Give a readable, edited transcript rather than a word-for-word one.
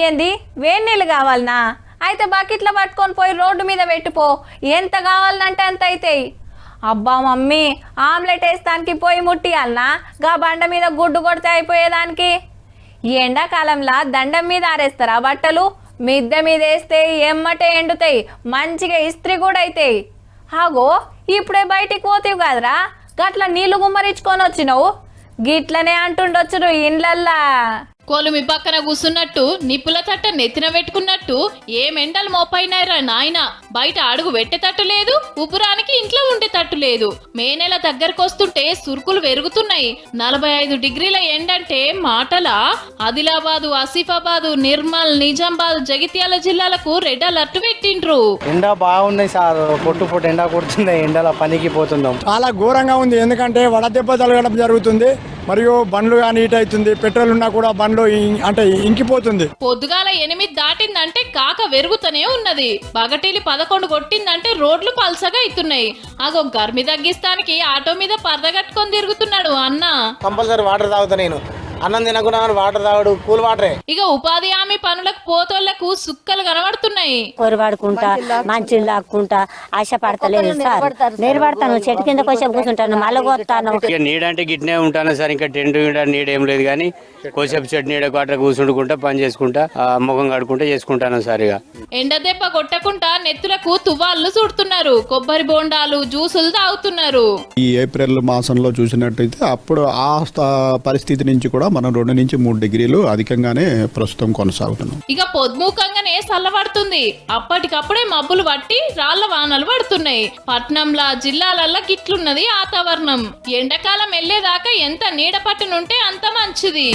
ఏంది వేడి నీళ్ళు కావాలనా? అయితే బకెట్లో పట్టుకొని పోయి రోడ్డు మీద పెట్టిపో, ఎంత కావాలంటే అంత అవుతాయి. అబ్బా మమ్మీ, ఆమ్లెట్ వేస్తానికి పోయి ముట్టియాలనా? గా బండ మీద గుడ్డు కొడితే అయిపోయేదానికి. ఈ ఎండాకాలంలో దండం మీద ఆరేస్తారా బట్టలు? మిద్దె మీద వేస్తే ఎమ్మటే ఎండుతాయి, మంచిగా ఇస్త్రీ కూడా అవుతాయి. ఆగో, ఇప్పుడే బయటికి పోతేవి కాదురా, గట్ల నీళ్లు గుమ్మరించుకొని వచ్చినావు. గిట్లనే అంటుండొచ్చురు ఇండ్లల్లా. కొలుమి పక్కన కూసున్నట్టు నిప్పుల తట్ట నెత్తిన పెట్టుకున్నట్టు ఏమెండలు మోపైనారా నాయన. బయట అడుగు పెట్టేటట్టు లేదు, ఉపురానికి ఇంట్లో ఉండేటట్టు లేదు. మే నెల దగ్గరకొస్తుంటే సురుకులు పెరుగుతున్నాయి. 45 డిగ్రీల ఎండంటే మాటలా? ఆదిలాబాదు, ఆసిఫాబాదు, నిర్మల్, నిజామాబాద్, జగిత్యాల జిల్లాలకు రెడ్ అలర్ట్ పెట్టిండ్రు. ఎండ బాగున్నాయి సార్, పొట్టు ఎండ కొడుతుంది, ఎండల పనికి పోతున్నాం. చాలా ఘోరంగా ఉంది. ఎందుకంటే వడదెబ్బ తగలడం జరుగుతుంది, మరియు బండ్లు కానీ హీట్ అవుతుంది. పెట్రోల్ ఉన్నా కూడా బండ్లు అంటే ఇంకిపోతుంది. పొద్దుగాల 8 దాటిందంటే కాక వెరుగుతూనే ఉన్నది. పగటిలి 11 కొట్టిందంటే రోడ్లు పల్సగా అవుతున్నాయి. అగో గర్మి తగ్గిస్తానికి ఆటో మీద పరద కట్టుకొని తిరుగుతున్నాడు అన్న. కంపల్సరీ వాటర్ తాగుతా నేను. అన్నం తినకుండా వాటర్ తాగడు, కూల్ వాటరే. ఇక ఉపాధి హామీ పనులకు పోతోళ్లకు సుక్కలు కనబడుతున్నాయి. కొరవాడుకుంటా, మంచిలు లాక్కుంటా ఆశ పడతలేదు సార్. నిలబడతాను, చెట్టు కింద కోసేపు కూర్చుంటాను, మళ్ళగొస్తాను. నీడంటే గిట్నే ఉంటాను సార్. ఇంకా టెంట్ నీడేం లేదు కానీ కోసేపు చెట్టు నీడ అట్లా కూర్చుంటుకుంటా, పని చేసుకుంటా, ముఖం కడుకుంటా చేసుకుంటాను సార్. ఇక ఎండ దెబ్బ కొట్టకుండా నెత్తులకు తువ్వాళ్ళు చుడుతున్నారు, కొబ్బరి బోండాలు, జ్యూసులు తాగుతున్నారు. ఈ ఏప్రిల్ మాసంలో చూసినట్టయితే అప్పుడు ఆ పరిస్థితి నుంచి కూడా మనం 2 నుంచి 3 డిగ్రీలు అధికంగానే ప్రస్తుతం కొనసాగుతున్నాం. ఇక పొద్దుముఖంగానే చల్లబడుతుంది. అప్పటికప్పుడే మబ్బులు పట్టి రాళ్ల వానలు పడుతున్నాయి. పట్నంలా జిల్లాలల్లా గిట్లున్నది వాతావరణం. ఎండాకాలం వెళ్లేదాకా ఎంత నీడ పట్టునుంటే అంత మంచిది.